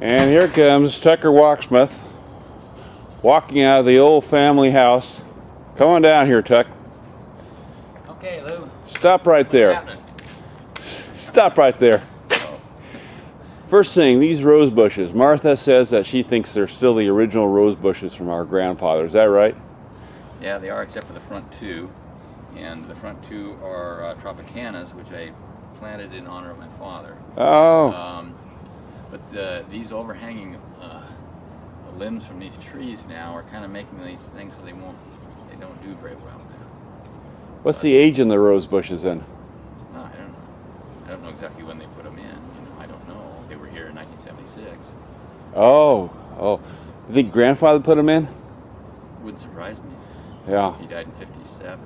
And here comes Tucker Wachsmuth, walking out of the old family house. Come on down here, Tuck. Okay, Lou. Stop right there. What's happening? Stop right there. First thing, these rose bushes. Martha says that she thinks they're still the original rose bushes from our grandfather. Is that right? Yeah, they are, except for the front two. And the front two are Tropicanas, which I planted in honor of my father. Oh. But these overhanging limbs from these trees now are kind of making these things so they don't do very well now. What's the age in the rose bushes then? No, I don't know. I don't know exactly when they put them in. I don't know. They were here in 1976. Oh. You think grandfather put them in? Wouldn't surprise me. Yeah. He died in 57.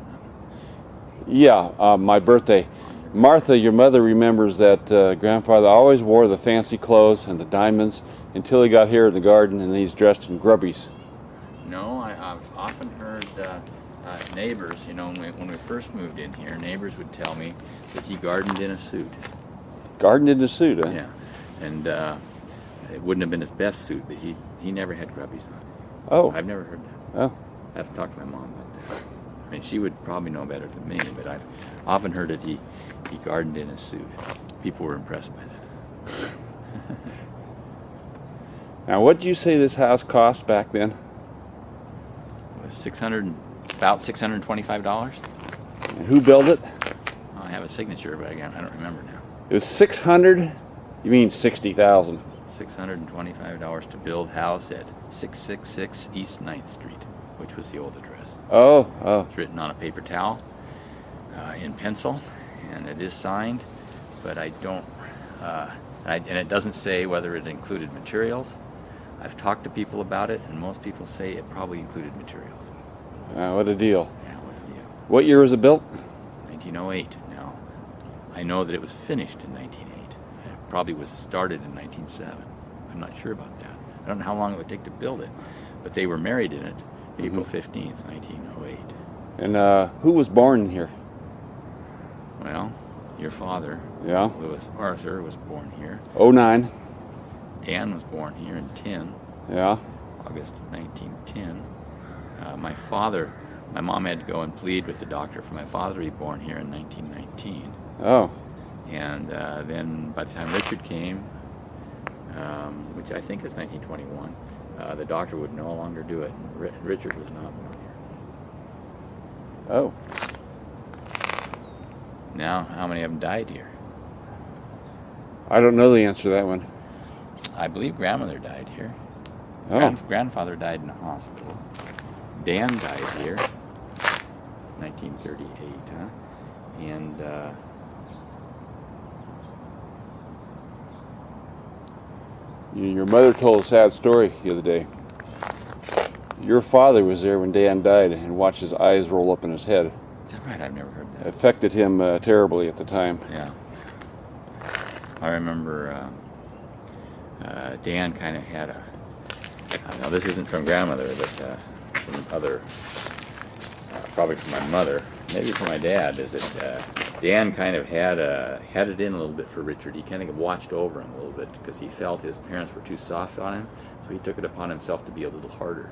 Yeah, my birthday. Martha, your mother, remembers that grandfather always wore the fancy clothes and the diamonds until he got here in the garden and he's dressed in grubbies. No, I've often heard neighbors, when we first moved in here, neighbors would tell me that he gardened in a suit. Gardened in a suit, huh? Yeah, and it wouldn't have been his best suit, but he never had grubbies on. Oh. I've never heard that. Oh. I have to talk to my mom about that. I mean, she would probably know better than me, but I've often heard that he gardened in a suit. People were impressed by that. Now, what did you say this house cost back then? It was about $625. And who built it? I have a signature, but I don't remember now. It was 600. You mean 60,000? $625 to build house at 666 East 9th Street, which was the old address. Oh. It's written on a paper towel in pencil, and it is signed, but I don't, and it doesn't say whether it included materials. I've talked to people about it, and most people say it probably included materials. What a deal. Yeah, what a deal. What year was it built? 1908. Now, I know that it was finished in 1908. It probably was started in 1907. I'm not sure about that. I don't know how long it would take to build it, but they were married in it April 15th, 1908. And who was born here? Well, your father, Yeah. Louis Arthur, was born here. 09. Dan was born here in 10, Yeah. August of 1910. My mom had to go and plead with the doctor for my father to be born here in 1919. Oh. And then by the time Richard came, which I think is 1921, the doctor would no longer do it. Richard was not born here. Oh. Now, how many of them died here? I don't know the answer to that one. I believe grandmother died here. Oh. Grandfather died in the hospital. Dan died here, 1938, huh? And Your mother told a sad story the other day. Your father was there when Dan died and watched his eyes roll up in his head. is that right? I've never heard It that. affected him terribly at the time. Yeah. I remember Dan kind of had now this isn't from grandmother, but from other, probably from my mother, maybe from my dad, is that Dan kind of had it in a little bit for Richard. He kind of watched over him a little bit because he felt his parents were too soft on him, so he took it upon himself to be a little harder.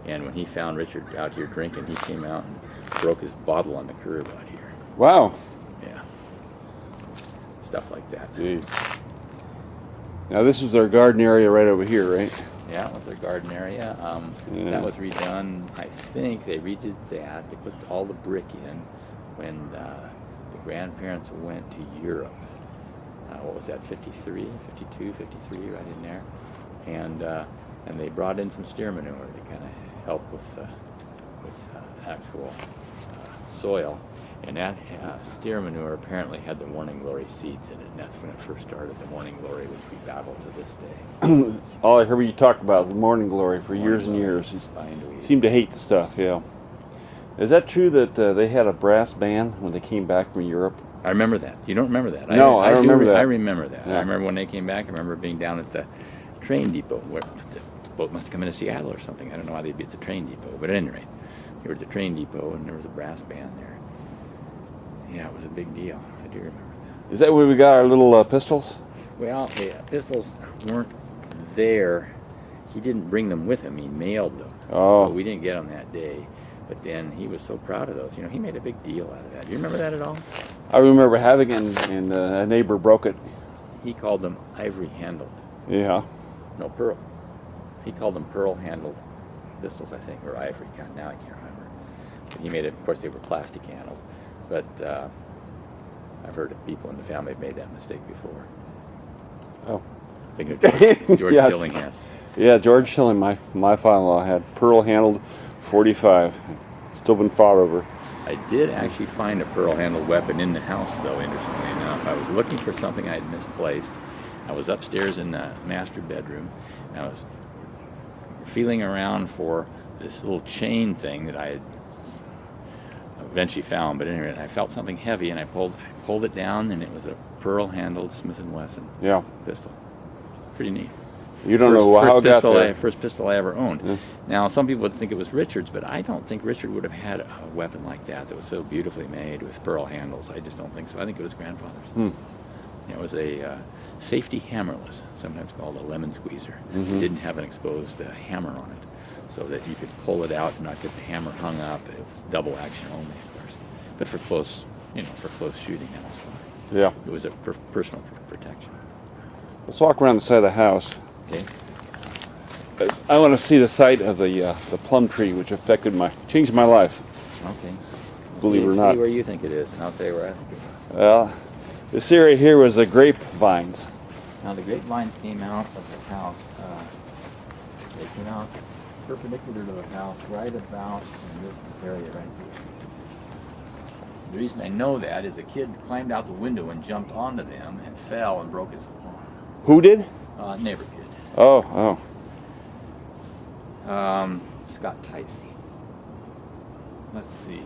And when he found Richard out here drinking, he came out and broke his bottle on the curb out here. Wow. Yeah. Stuff like that. Jeez. Now this is our garden area right over here, right? Yeah, it was their garden area. That was redone. I think they redid that. They put all the brick in when the grandparents went to Europe. What was that, 53, 52, 53, right in there. And they brought in some steer manure to kind of help with actual soil. And that steer manure apparently had the morning glory seeds in it, and that's when it first started, the morning glory, which we battle to this day. It's all I heard you talk about, the morning glory, for years and years. You seem to hate the stuff, yeah. Is that true that they had a brass band when they came back from Europe? I remember that. You don't remember that? No, I remember that. I remember that. Yeah. I remember when they came back. I remember being down at the train depot, where the boat must have come into Seattle or something. I don't know why they'd be at the train depot, but at any rate, they were at the train depot, and there was a brass band there. Yeah, it was a big deal. I do remember that. Is that where we got our little pistols? Well, the pistols weren't there, he didn't bring them with him. He mailed them. Oh. So we didn't get them that day. But then he was so proud of those. You know, he made a big deal out of that. Do you remember that at all? I remember having it, and a neighbor broke it. He called them ivory handled. Yeah. No, pearl. He called them pearl handled pistols, I think, or ivory. God, now I can't remember. But he made it. Of course, they were plastic handled. But I've heard of people in the family have made that mistake before. Oh. Thinking of George Yes. Dillinghast. Yeah, George Schilling, my father-in-law, had pearl-handled 45. Still been fought over. I did actually find a pearl-handled weapon in the house, though, interestingly enough. I was looking for something I had misplaced. I was upstairs in the master bedroom, and I was feeling around for this little chain thing that I had eventually found. But anyway, I felt something heavy, and I pulled it down, and it was a pearl-handled Smith & Wesson pistol. Pretty neat. You don't know how it got there. First pistol I ever owned. Yeah. Now, some people would think it was Richard's, but I don't think Richard would have had a weapon like that was so beautifully made with pearl handles. I just don't think so. I think it was grandfather's. It was a safety hammerless, sometimes called a lemon squeezer. It didn't have an exposed hammer on it, so that you could pull it out and not get the hammer hung up. It was double action only, of course. But for close, for close shooting, that was fine. Yeah. It was a personal protection. Let's walk around the side of the house. Okay. I want to see the site of the plum tree, which changed my life. Okay. Believe it or not. See where you think it is, and I'll tell you where I think it is. Well, this area here was the grapevines. Now the grapevines came out of the house. They came out perpendicular to the house, right about in this area right here. The reason I know that is a kid climbed out the window and jumped onto them and fell and broke his arm. Who did? Neighbor kid. Oh. Scott Tice. Let's see here.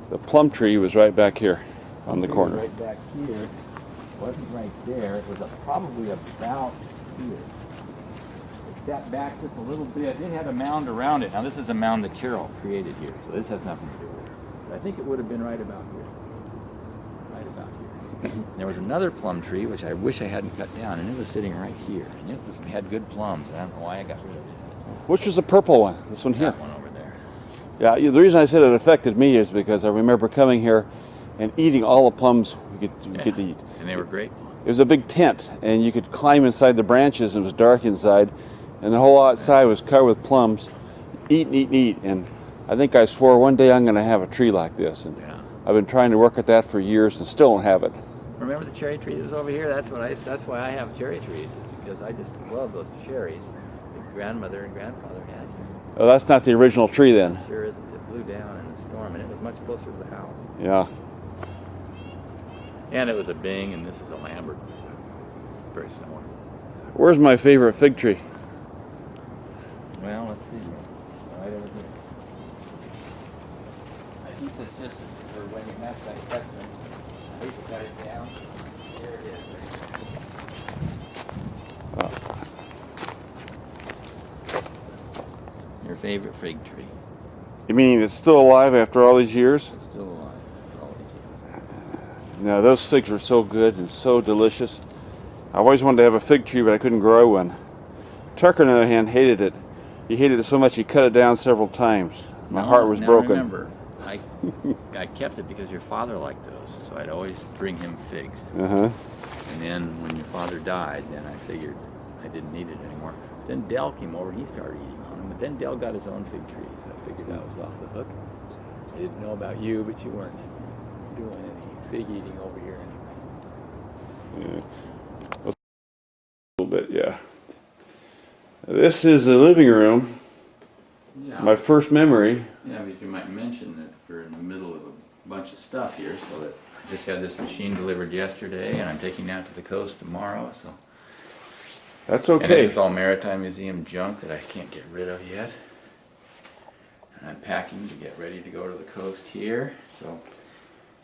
The plum tree was right back here on the It was corner. right back here. It wasn't right there. It was probably about here. It sat back just a little bit. It had a mound around it. Now this is a mound that Carol created here, so this has nothing to do with it. But I think it would have been right about here. Right about here. There was another plum tree, which I wish I hadn't cut down, and it was sitting right here. And it had good plums, and I don't know why I got rid of it. Which was the purple one? This one here. That one over there. Yeah, the reason I said it affected me is because I remember coming here and eating all the plums we could eat. And they were great. It was a big tent, and you could climb inside the branches. It was dark inside, and the whole outside was covered with plums. Eat and eat and eat. And I think I swore one day I'm going to have a tree like this. And I've been trying to work at that for years and still don't have it. Remember the cherry tree that was over here? That's why I have cherry trees, because I just love those cherries that grandmother and grandfather had here. Oh, that's not the original tree then. Sure isn't. It blew down in a storm, and it was much closer to the house. Yeah. And it was a Bing, and this is a Lambert. Very similar. Where's my favorite fig tree? Well, let's see. Right over here. I think that's just for when you mess that section. I used to cut it down. There it is. Your favorite fig tree. You mean it's still alive after all these years? It's still alive after all these years. No, those figs were so good and so delicious. I always wanted to have a fig tree, but I couldn't grow one. Tucker, on the other hand, hated it. He hated it so much he cut it down several times. My heart was broken. Remember, I kept it because your father liked those, so I'd always bring him figs. And then when your father died, then I figured I didn't need it anymore. Then Dell came over and he started eating on them. But then Dell got his own fig tree, so I figured I was off the hook. I didn't know about you, but you weren't doing any fig eating over here anyway. Yeah. A little bit, yeah. This is the living room. Yeah. My first memory. Yeah, but you might mention that we're in the middle of a bunch of stuff here, so that I just had this machine delivered yesterday, and I'm taking that to the coast tomorrow, so. That's And okay. this is all Maritime Museum junk that I can't get rid of yet. And I'm packing to get ready to go to the coast here. So,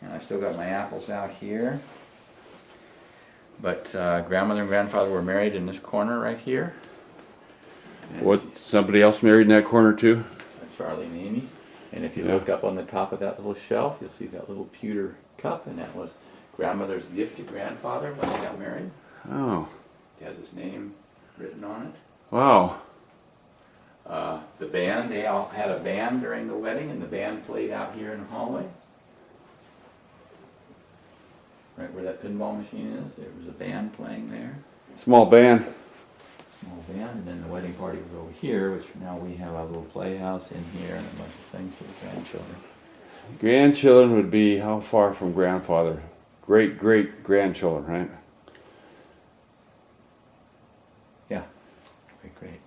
and I've still got my apples out here. But grandmother and grandfather were married in this corner right here. And What, somebody else married in that corner too? Charlie and Amy. And if you Yeah. look up on the top of that little shelf, you'll see that little pewter cup, and that was grandmother's gift to grandfather when they got married. Oh. It has his name written on it. Wow. The band, they all had a band during the wedding, and the band played out here in the hallway. Right where that pinball machine is, there was a band playing there. Small band. Small band, and then the wedding party was over here, which now we have a little playhouse in here and a bunch of things for the grandchildren. Grandchildren would be how far from grandfather? Great great grandchildren, right? Yeah, great.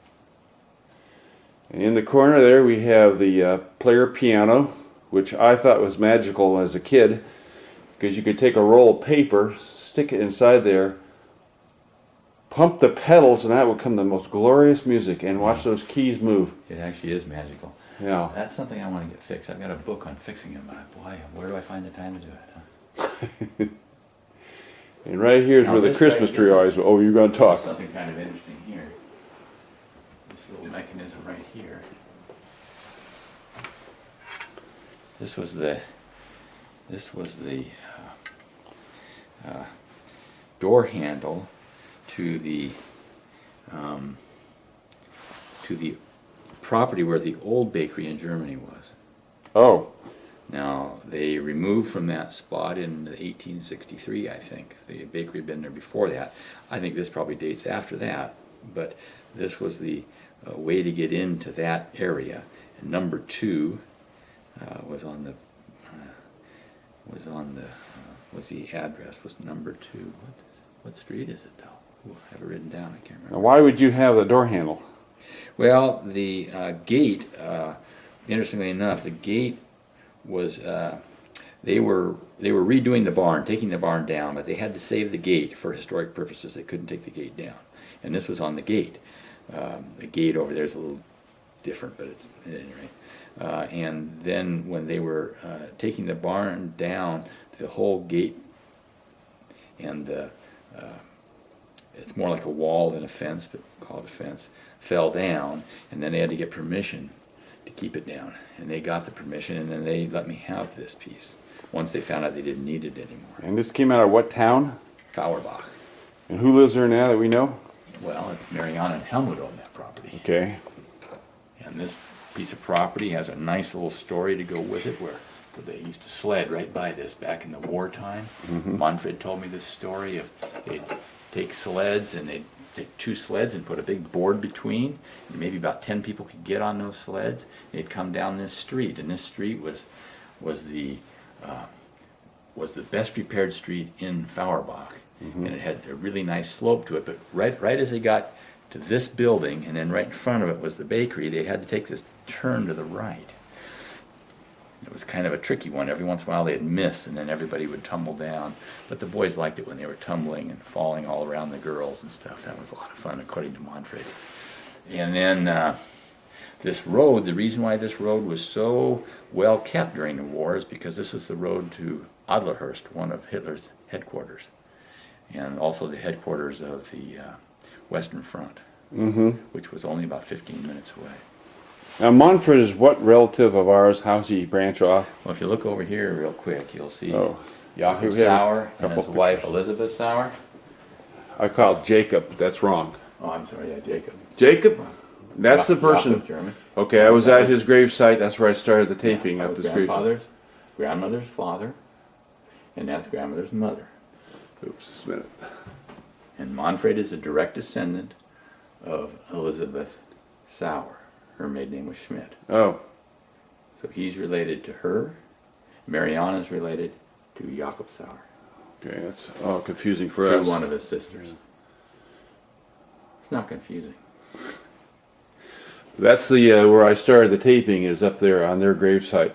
And in the corner there we have the player piano, which I thought was magical as a kid, because you could take a roll of paper, stick it inside there, pump the pedals, and that would come the most glorious music, and watch those keys move. It actually is magical. Yeah. That's something I want to get fixed. I've got a book on fixing them, but boy, where do I find the time to do it? Huh? And right here is Now where the this Christmas right- tree this always. Oh, you're going to talk. Something kind of interesting here. This little mechanism right here. This was the door handle to the property where the old bakery in Germany was. Oh. Now, they removed from that spot in 1863, I think. The bakery had been there before that. I think this probably dates after that, but this was the way to get into that area. And number 2 was the address was number 2. What street is it though? Ooh, I have it written down. I can't remember. Now, why would you have the door handle? Well, the gate. Interestingly enough, the gate was they were redoing the barn, taking the barn down, but they had to save the gate for historic purposes. They couldn't take the gate down, and this was on the gate. The gate over there is a little different, but it's at any rate. And then when they were taking the barn down, the whole gate and it's more like a wall than a fence, but call it a fence, fell down, and then they had to get permission to keep it down. And they got the permission, and then they let me have this piece once they found out they didn't need it anymore. And this came out of what town? Fauerbach. And who lives there now that we know? Well, it's Mariana and Helmut own that property. Okay. And this piece of property has a nice little story to go with it where they used to sled right by this back in the wartime. Manfred told me this story of they'd take sleds and they'd take 2 sleds and put a big board between, and maybe about 10 people could get on those sleds. They'd come down this street, and this street was the best repaired street in Fauerbach, and it had a really nice slope to it. But right as they got to this building, and then right in front of it was the bakery, they had to take this turn to the right. It was kind of a tricky one. Every once in a while they'd miss, and then everybody would tumble down. But the boys liked it when they were tumbling and falling all around the girls and stuff. That was a lot of fun, according to Manfred. And then this road, the reason why this road was so well kept during the war is because this was the road to Adlerhurst, one of Hitler's headquarters, and also the headquarters of the Western Front, which was only about 15 minutes away. Now, Manfred is what relative of ours? How's he branch off? Well, if you look over here real quick, you'll see Oh. Jakob Here we have a Sauer and couple his wife Elizabeth Sauer. I called Jacob, but that's wrong. Oh, I'm sorry, yeah, Jacob. Jacob? That's the person. Jakob, German. Okay, I was at his gravesite. That's where I started the taping That of was this gravesite. grandmother's father, and that's grandmother's mother. Oops, just a minute. And Manfred is a direct descendant of Elizabeth Sauer. Her maiden name was Schmidt. Oh, So he's related to her. Mariana's related to Jakob Sauer. okay, that's all confusing for Through us. one of his sisters. It's not confusing. That's the where I started the taping, is up there on their gravesite.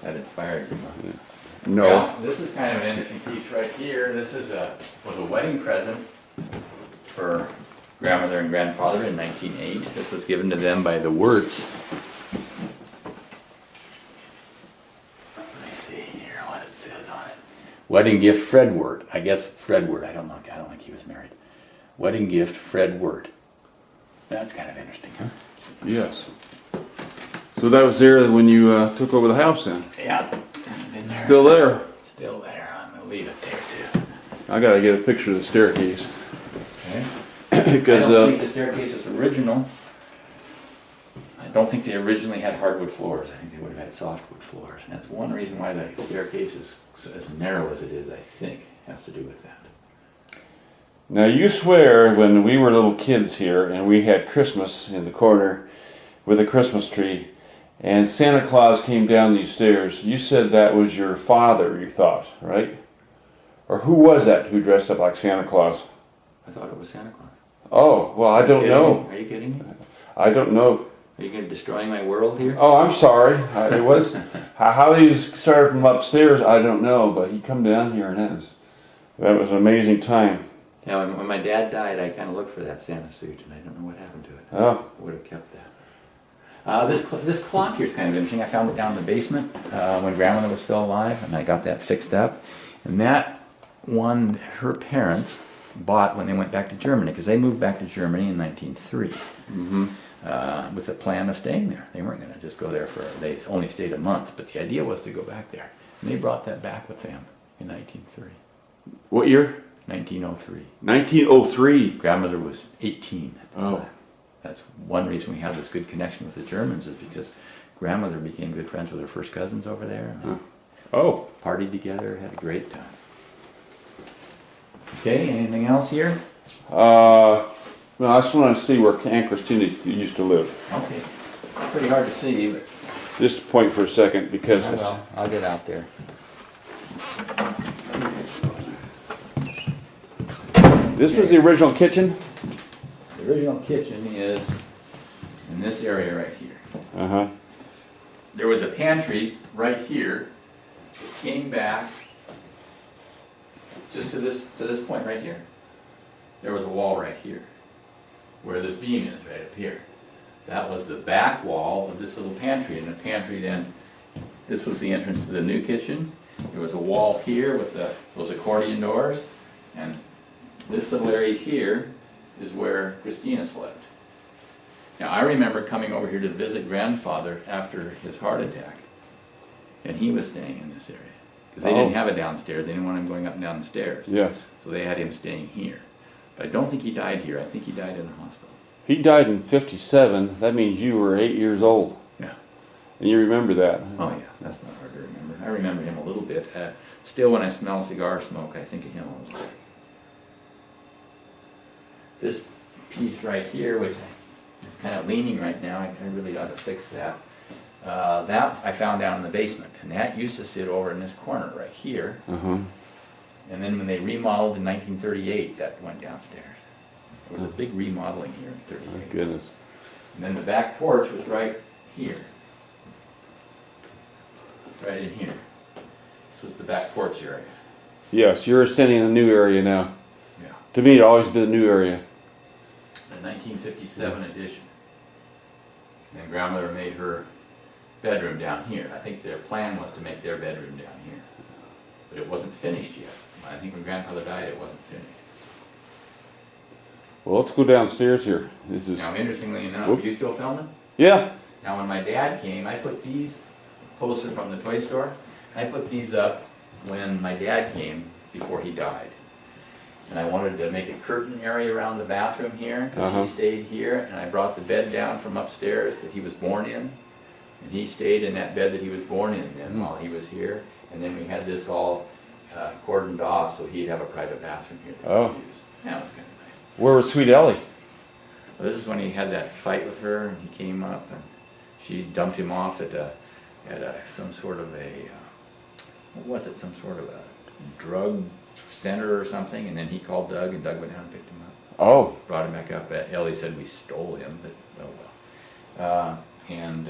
That inspired you. Huh? No. Well, this is kind of an interesting piece right here. This was a wedding present for grandmother and grandfather in 1908. This was given to them by the Wirtz. Let me see here what it says on it. Wedding gift Fred Wirt. I guess Fred Wirt. I don't think he was married. Wedding gift Fred Wirt. That's kind of interesting, huh? Yes. So that was there when you took over the house then? Yeah. Been there. Still there. Still there. I'm gonna leave it there too. I gotta get a picture of the staircase. Okay. because I don't think the staircase is original. I don't think they originally had hardwood floors. I think they would have had softwood floors. And that's one reason why the staircase is as narrow as it is, I think, has to do with that. now you swear when we were little kids here and we had Christmas in the corner with a Christmas tree and Santa Claus came down these stairs, you said that was your father, you thought, right? Or who was that who dressed up like Santa Claus? I thought it was Santa Claus. Oh, well, I don't know. Are you kidding me? I don't know. Are you going to destroy my world here? Oh, I'm sorry. It was how he started from upstairs. I don't know, but he come down here, and that was an amazing time. Yeah, when my dad died, I kind of looked for that Santa suit, and I don't know what happened to it. Oh, I would have kept that. This clock here is kind of interesting. I found it down in the basement when Grandmother was still alive, and I got that fixed up. And that one, her parents bought when they went back to Germany, because they moved back to Germany in 1903. mm-hmm. With the plan of staying there. They weren't going to just go there they only stayed a month, but the idea was to go back there. And they brought that back with them in 1903. What year? 1903. 1903. Grandmother was 18 at the Oh. time. That's one reason we have this good connection with the Germans, is because Grandmother became good friends with her first cousins over there. And Oh. partied together, had a great time. Okay, anything else here? No, I just want to see where Aunt Christina used to live. Okay. Pretty hard to see, but Just point for a second because it's. I'll get out there. This was the original kitchen. The original kitchen is in this area right here. Uh huh. There was a pantry right here. It came back just to this point right here. There was a wall right here, where this beam is right up here. That was the back wall of this little pantry, and the pantry then, this was the entrance to the new kitchen. There was a wall here with those accordion doors, and this little area here is where Christina slept. Now I remember coming over here to visit Grandfather after his heart attack, and he was staying in this area. Because they didn't have a downstairs, they didn't want him going up and down the stairs. Yes. So they had him staying here. But I don't think he died here, I think he died in the hospital. He died in '57. That means you were 8 years old. Yeah. And you remember that. Oh yeah, that's not hard to remember. I remember him a little bit. Still, when I smell cigar smoke, I think of him a little bit. This piece right here, which is kind of leaning right now, I really ought to fix that. That I found down in the basement, and that used to sit over in this corner right here. Uh-huh. And then when they remodeled in 1938, that went downstairs. There was a big remodeling here in My 38. goodness. And then the back porch was right here. Right in here. This was the back porch area. Yes, you're standing in a new area now. Yeah. To me, it always been a new area. The 1957 edition. And then Grandmother made her bedroom down here. I think their plan was to make their bedroom down here. But it wasn't finished yet. I think when Grandfather died, it wasn't finished. Well, let's go downstairs here. This is. Now, interestingly enough, Whoop. you still filming? Yeah. Now, when my dad came, I put these posters from the toy store. I put these up when my dad came before he died. And I wanted to make a curtain area around the bathroom here because Uh-huh. he stayed here. And I brought the bed down from upstairs that he was born in. And he stayed in that bed that he was born in then while he was here. And then we had this all cordoned off so he'd have a private bathroom here that he could use. Yeah, it was kind of nice. Where was Sweet Ellie? Well, this is when he had that fight with her, and he came up, and she dumped him off at some sort of a what was it? Some sort of a drug center or something. And then he called Doug, and Doug went down and picked him up, Oh. brought him back up. Ellie said we stole him, but oh well. And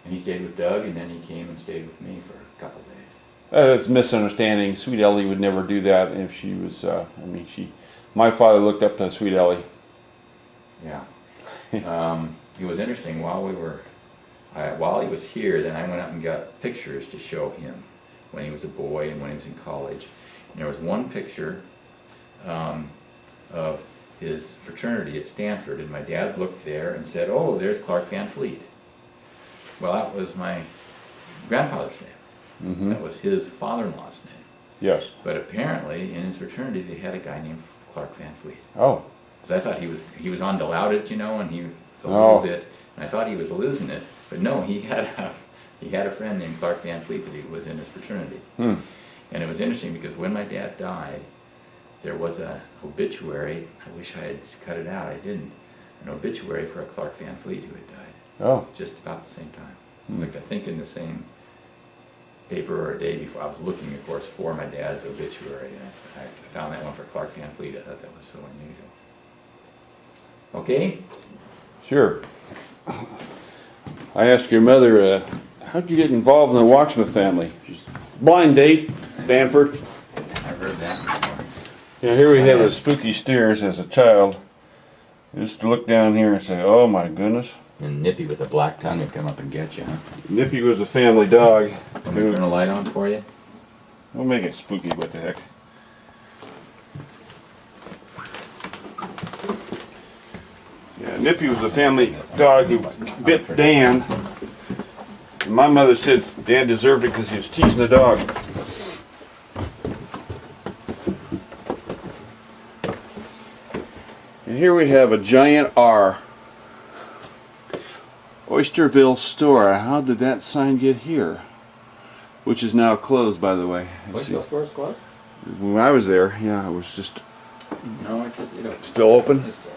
he stayed with Doug, and then he came and stayed with me for a couple of days. That's a misunderstanding. Sweet Ellie would never do that if she was. My father looked up to Sweet Ellie. Yeah. It was interesting while he was here, then I went up and got pictures to show him when he was a boy and when he was in college. And there was one picture of his fraternity at Stanford, and my dad looked there and said, "Oh, there's Clark Van Fleet." Well, that was my grandfather's name. Mm-hmm. That was his father-in-law's name. Yes. But apparently, in his fraternity, they had a guy named Clark Van Fleet. Oh. because I thought he was on to loud it, you know, and he was a Oh. little bit, and I thought he was losing it, but no, he had a friend named Clark Van Fleet that he was in his fraternity. Hmm. And it was interesting because when my dad died, there was a obituary. I wish I had cut it out. I didn't. An obituary for a Clark Van Fleet who had died. Oh. Just about the same time. In fact, I think in the same paper or a day before, I was looking, of course, for my dad's obituary, and I found that one for Clark Van Fleet. I thought that was so unusual. Okay? Sure. I asked your mother, how'd you get involved in the Wachsmuth family? She's blind date, Stanford. I've heard that before. Yeah, here we have the spooky stairs as a child. Just to look down here and say, oh my goodness. And Nippy with a black tongue would come up and get you, huh? Nippy was a family dog. Want me to turn a light on for you? We'll make it spooky, what the heck. Yeah, Nippy was a family dog who bit Dan. And my mother said Dan deserved it because he was teasing the dog. And here we have a giant R. Oysterville store. How did that sign get here? Which is now closed, by the way. What's your store's closed? When I was there, yeah, it was just No, it's just, you know. still open. It's still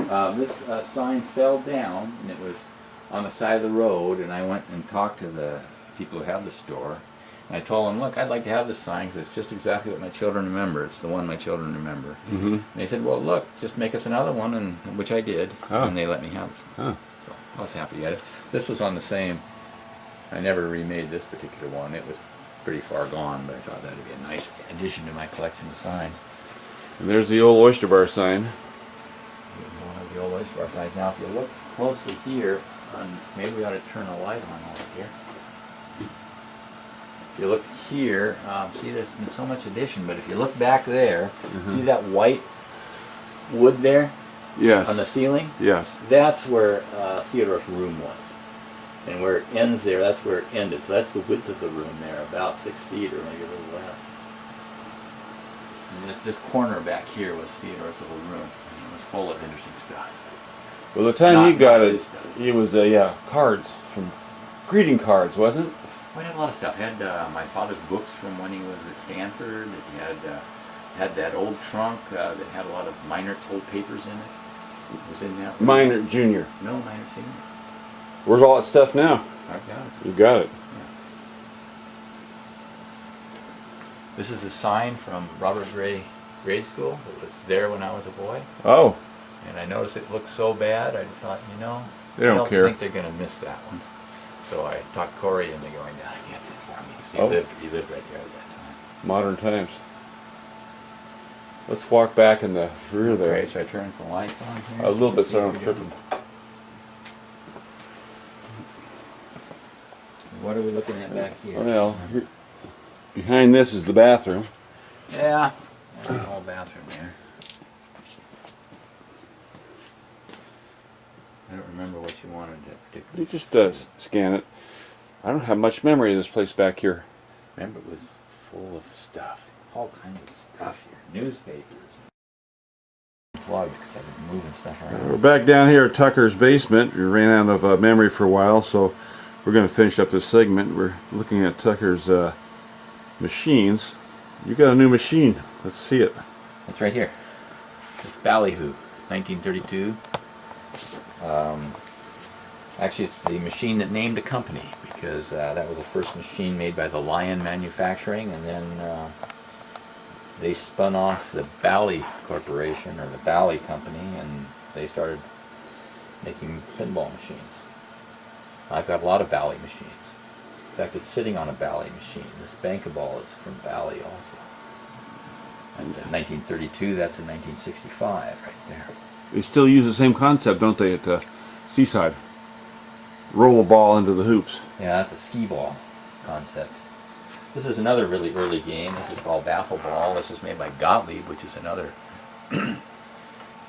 open. This sign fell down, and it was on the side of the road, and I went and talked to the people who have the store. And I told them, look, I'd like to have this sign because it's just exactly what my children remember. It's the one my children remember. Mm-hmm. And they said, well, look, just make us another one, and which I did, and they let me have this one. Oh. So I was happy at it. This was on the same. I never remade this particular one. It was pretty far gone, but I thought that'd be a nice addition to my collection of signs. And there's the old Oyster Bar sign. One of the old Oyster Bar signs. Now, if you look closely here, maybe we ought to turn a light on over here. If you look here, see there's been so much addition, but if you look back there, see that white wood there Yes. on the ceiling? Yes. That's where Theodore's room was. And where it ends there, that's where it ended. So that's the width of the room there, about 6 feet or maybe a little less. And this corner back here was Theodore's little room. And it was full of interesting stuff. Well, the time Not- you got not it, this stuff. it was cards from greeting cards, wasn't it? We had a lot of stuff. Had my father's books from when he was at Stanford. It had that old trunk that had a lot of Meinert's old papers in it. It was in that room. Minor, junior. No, Meinert's senior. Where's all that stuff now? I've got it. You got it. This is a sign from Robert Gray grade school. It was there when I was a boy. Oh, And I noticed it looked so bad, I thought, you know, They don't I don't care. think they're going to miss that one. So I talked Corey into going down and getting it for me. 'Cause Oh. he lived right there at that time. modern times. Let's walk back in the rear there. Okay, so I turn some lights on here. A little bit See so if I'm we tripping. can- What are we looking at back here? Well, here, behind this is the bathroom. Yeah, there's a whole bathroom there. I don't remember what you wanted to particularly. You just scan it. I don't have much memory of this place back here. Remember, it was full of stuff, all kinds of stuff here, newspapers, plugs. I've been moving stuff around. We're back down here at Tucker's basement. We ran out of memory for a while, so we're going to finish up this segment. We're looking at Tucker's machines. You got a new machine. Let's see it. It's right here. It's Ballyhoo, 1932. Actually, it's the machine that named a company because that was the first machine made by the Lion Manufacturing, and then they spun off the Bally Corporation or the Bally Company, and they started making pinball machines. I've got a lot of Bally machines. In fact, it's sitting on a Bally machine. This Bankaball is from Bally also. That's in 1932. That's in 1965, right there. They still use the same concept, don't they, at Seaside? Roll a ball into the hoops. Yeah, that's a skee ball concept. This is another really early game. This is called Baffle Ball. This is made by Gottlieb, which is another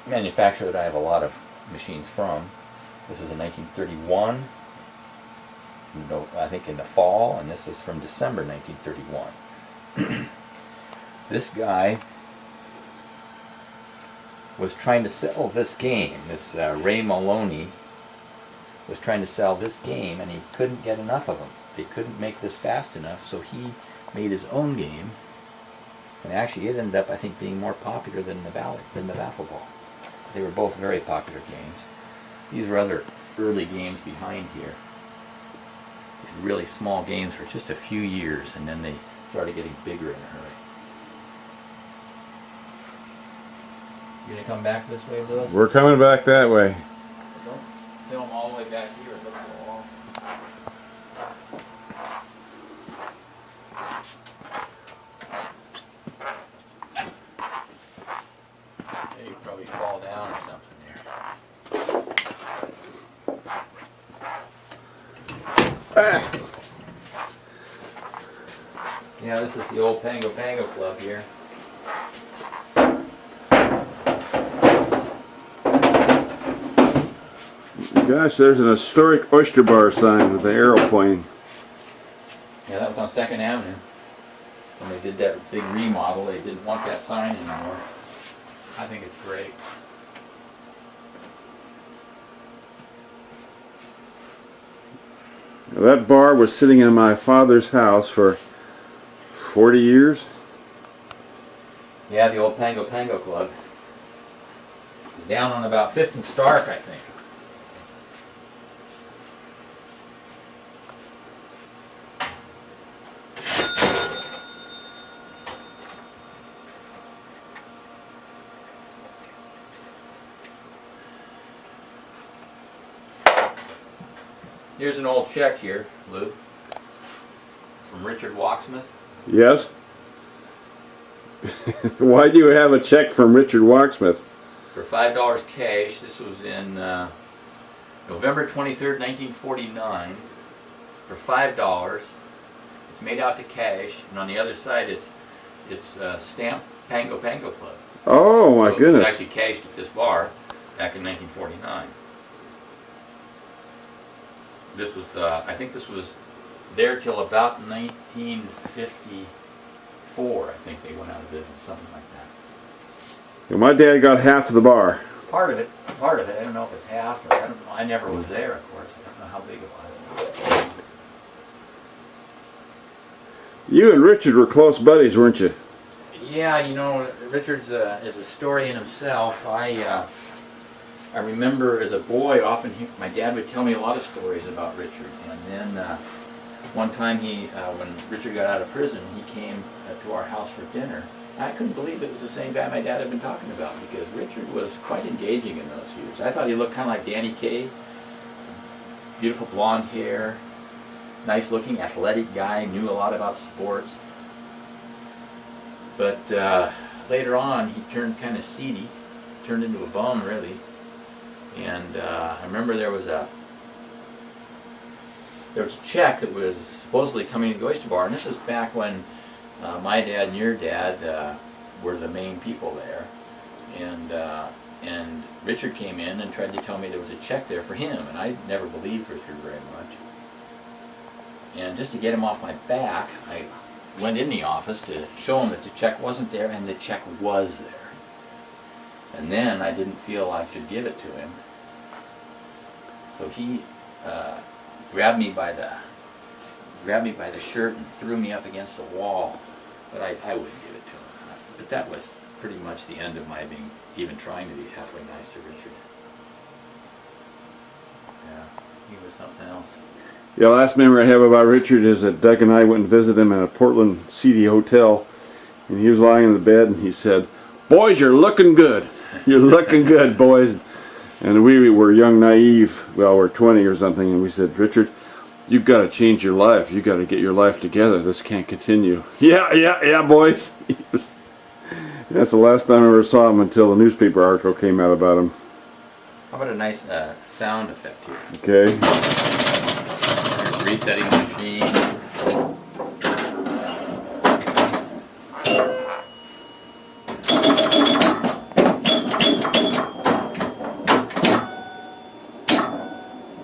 manufacturer that I have a lot of machines from. This is in 1931, I think in the fall, and this is from December 1931. This guy was trying to sell this game. This Ray Maloney was trying to sell this game, and he couldn't get enough of them. They couldn't make this fast enough, so he made his own game. And actually, it ended up, I think, being more popular than the Baffle Ball. They were both very popular games. These were other early games behind here. Really small games for just a few years, and then they started getting bigger in a hurry. You gonna come back this way, Lewis? We're coming back that way. Don't film all the way back here. It looks so long. You probably fall down or something there. Yeah, this is the old Pango Club here. Gosh, there's an historic oyster bar sign with the aeroplane. Yeah, that was on 2nd Avenue. When they did that big remodel, they didn't want that sign anymore. I think it's great. That bar was sitting in my father's house for 40 years. Yeah, the old Pango Club. It's down on about 5th and Stark, I think. Here's an old check here, Lou, from Richard Wachsmuth. Yes. Why do you have a check from Richard Wachsmuth? For $5 cash. This was in November 23rd, 1949. For $5. It's made out to cash, and on the other side it's stamped Pango Club. Oh my So goodness. it was actually cashed at this bar back in 1949. This was, I think this was there till about 1954. I think they went out of business, something like that. Yeah, my dad got half of the bar. Part of it. I don't know if it's half or I don't know. I never was there, of course. I don't know how big it was. You and Richard were close buddies, weren't you? Yeah, you know, Richard's is a story in himself. I remember as a boy, often my dad would tell me a lot of stories about Richard. And then one time when Richard got out of prison, he came to our house for dinner. I couldn't believe it was the same guy my dad had been talking about, because Richard was quite engaging in those years. I thought he looked kind of like Danny Kaye. Beautiful blonde hair, nice looking, athletic guy, knew a lot about sports. But later on, he turned kind of seedy, turned into a bum, really. And I remember there was a check that was supposedly coming to the oyster bar, and this is back when my dad and your dad were the main people there. And Richard came in and tried to tell me there was a check there for him, and I never believed Richard very much. And just to get him off my back, I went in the office to show him that the check wasn't there, and the check was there. And then I didn't feel I should give it to him. So he grabbed me by the shirt and threw me up against the wall. But I wouldn't give it to him. But that was pretty much the end of my even trying to be halfway nice to Richard. Yeah, he was something else. Yeah, last memory I have about Richard is that Doug and I went and visited him in a Portland seedy hotel, and he was lying in the bed, and he said, "Boys, you're looking good. You're looking good, boys." And we were young, naive. Well, we're 20 or something, and we said, "Richard, you've got to change your life. You've got to get your life together. This can't continue." Yeah, boys. That's the last time I ever saw him until the newspaper article came out about him. How about a nice sound effect here? Okay. Here's resetting the machine.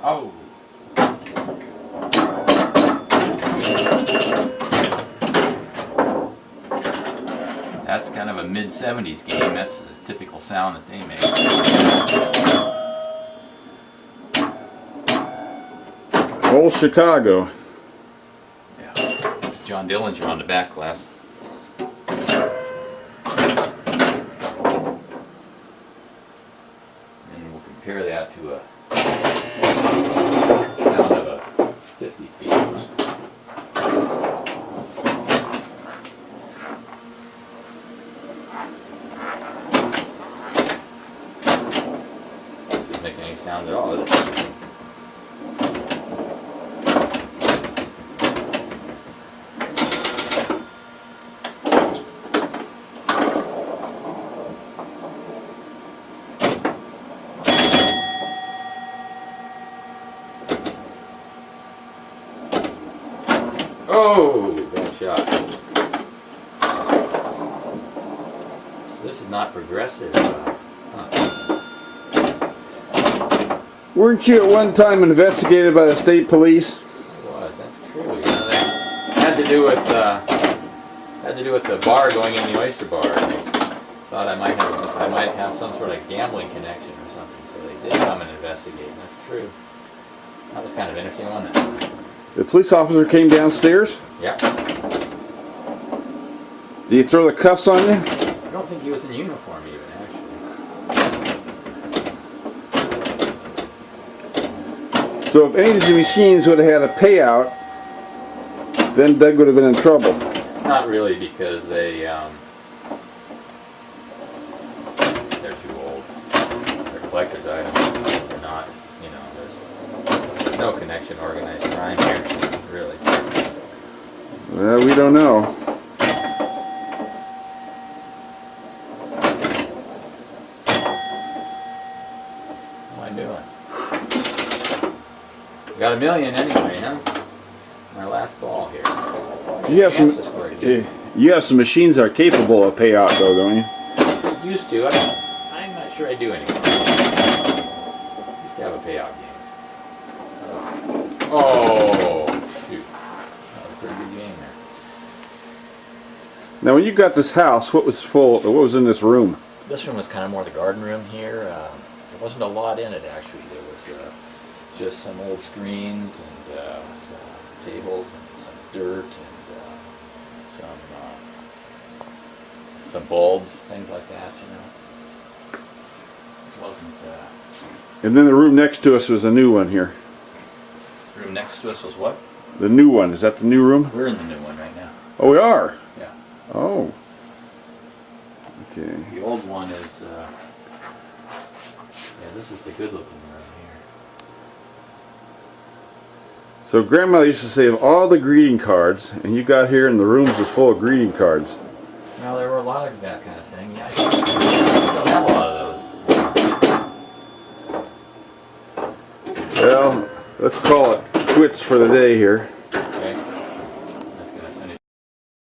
Oh. That's kind of a mid 1970s game. That's the typical sound that they make. Old Chicago. Yeah, that's John Dillinger on the back glass. And we'll compare that to a sound of a 50s game. Doesn't make any sound at all, is it? Oh, bad shot. So this is not progressive. Weren't you at one time investigated by the state police? It was. That's true. You know, that had to do with the bar going in the oyster bar. They thought I might have some sort of gambling connection or something, so they did come and investigate. And that's true. That was kind of interesting, wasn't it? The police officer came downstairs. Yeah. Did he throw the cuffs on you? I don't think he was in uniform even, actually. So if any of these machines would have had a payout, then Doug would have been in trouble. Not really, because they're too old. They're collector's items. They're not, you know, there's no connection to organized crime here, really. Well, we don't know. What am I doing? Got $1 million anyway, huh? My last ball here. You have some machines that are capable of payout, though, don't you? I used to. I'm not sure I do anymore. Used to have a payout game. Oh, shoot. That was a pretty good game there. Now, when you got this house, what was in this room? This room was kind of more the garden room here. There wasn't a lot in it, actually. There was just some old screens and some tables and some dirt and some bulbs, things like that, you know. It wasn't... And then the room next to us was a new one here. The room next to us was what? The new one. Is that the new room? We're in the new one right now. Oh, we are? Yeah. Oh. Okay. The old one is... yeah, this is the good looking room here. So Grandma used to save all the greeting cards, and you got here and the room was full of greeting cards. Well, there were a lot of that kind of thing. Yeah, I still have a lot of those. Well, let's call it quits for the day here.